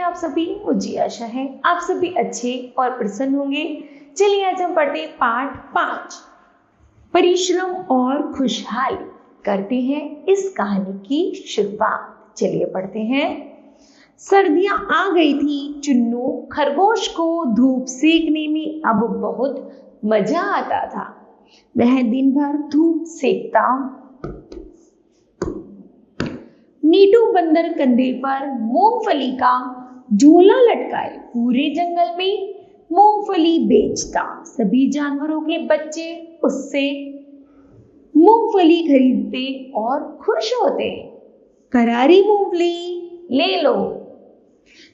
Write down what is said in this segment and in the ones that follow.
आप सभी? मुझे आशा है आप सभी अच्छे और प्रसन्न होंगे। चलिए आज हम पढ़ते हैं पाठ 5, परिश्रम और खुशहाली। करते हैं इस कहानी की शुरुआत। चलिए पढ़ते हैं। सर्दियां आ गई थी। चुन्नू खरगोश को धूप सेकने में अब बहुत मजा आता था। वह दिन भर धूप सेकता। नीटू बंदर कंधे पर मूंगफली का झोला लटकाए पूरे जंगल में मूंगफली बेचता। सभी जानवरों के बच्चे उससे मूंगफली खरीदते और खुश होते। करारी मूंगफली ले लो।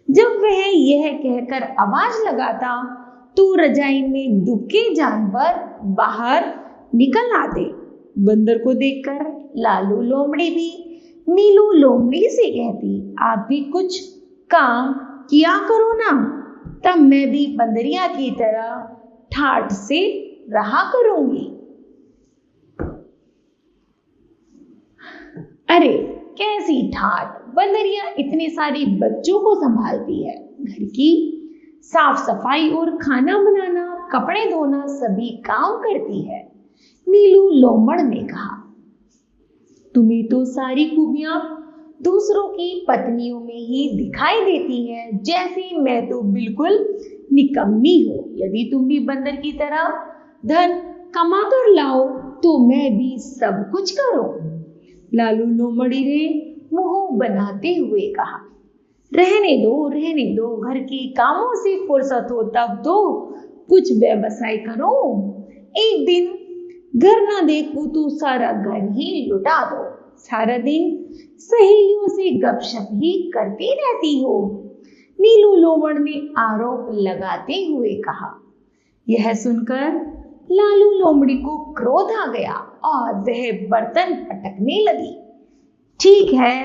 जब वह यह कहकर आवाज लगाता तो रजाई में दुबके जानवर बाहर निकल आते। बंदर को देखकर लालू लोमड़ी भी नीलू लोमड़ी से कहती, आप भी कुछ काम किया करो ना, तब मैं भी बंदरिया की तरह ठाठ से रहा करूंगी। अरे कैसी ठाठ! बंदरिया इतने सारे बच्चों को संभालती है। घर की साफ सफाई और खाना बनाना, कपड़े धोना सभी काम करती है। नीलू लोमड़ ने कहा, तुम्हें तो सारी खूबियां दूसरों की पत्नियों में ही दिखाई देती हैं, जैसे मैं तो बिल्कुल निकम्मी हूं। यदि तुम भी बंदर की तरह धन कमा कर लाओ तो मैं भी सब कुछ करूं। लालू लोमड़ी ने मुंह बनाते हुए कहा, रहने दो, घर के कामों से फुर्सत हो तब तो कुछ व्यवसाय करो। एक दिन घर ना देखो तो सारा घर ही लुटा दो। सारा दिन सहेलियों से गपशप ही करती रहती हो। नीलू लोमड़ ने आरोप लगाते हुए कहा। यह सुनकर लालू लोमड़ी को क्रोध आ गया और वह बर्तन पटकने लगी। ठीक है,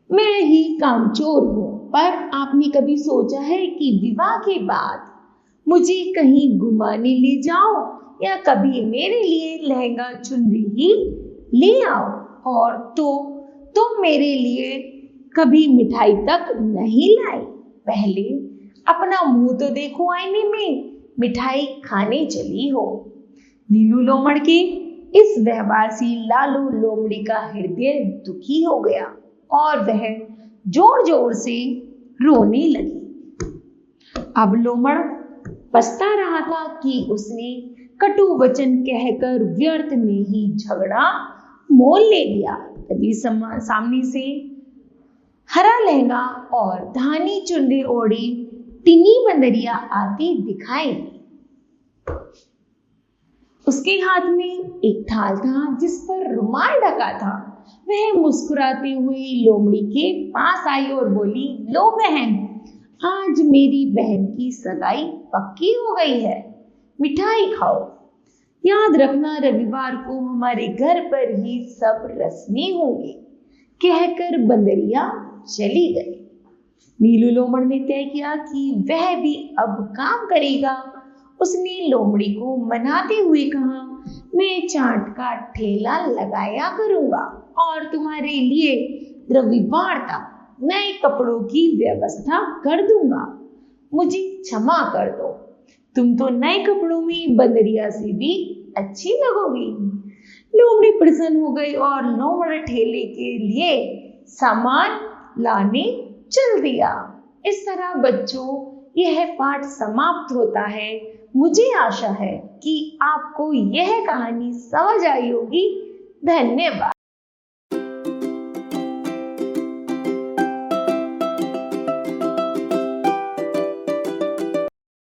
मैं ही कामचोर हूं, पर आपने कभी सोचा है कि विवाह के बाद मुझे कहीं घुमाने ले जाओ या कभी मेरे लिए लहंगा चुनरी ही ले आओ? और तो तुम मेरे लिए कभी मिठाई तक नहीं लाई। पहले अपना मुंह तो देखो आईने में, मिठाई खाने चली हो। नीलू लोमड़ के इस व्यवहार से लालू लोमड़ी का हृदय दुखी हो गया और वह जोर जोर से रोने लगी। अब लोमड़ पछता रहा था कि उसने कटु वचन कहकर व्यर्थ में ही झगड़ा मोल ले लिया। तभी सामने से हरा लहंगा और धानी चुनरी ओढ़ी टिनी बंदरिया आती दिखाई दी। उसके हाथ में एक थाल था जिस पर रुमाल ढका था। वह मुस्कुराते हुए लोमड़ी के पास आई और बोली, लो बहन, आज मेरी बहन की सगाई पक्की हो गई है, मिठाई खाओ। याद रखना रविवार को हमारे घर पर ही सब रस्में होंगी। कहकर बंदरिया चली गई। नीलू लोमड़ ने तय किया कि वह भी अब काम करेगा। उसने लोमड़ी को मनाते हुए कहा, मैं चाट का ठेला लगाया करूंगा और तुम्हारे लिए रविवार तक नए कपड़ों की व्यवस्था कर दूंगा। मुझे क्षमा कर दो, तुम तो नए कपड़ों में बंदरिया से भी अच्छी लगोगी। लोमड़ी प्रसन्न हो गई और लोमड़ ठेले के लिए सामान लाने चल दिया। इस तरह बच्चों यह पाठ समाप्त होता है। मुझे आशा है कि आपको यह कहानी समझ आई होगी। धन्यवाद।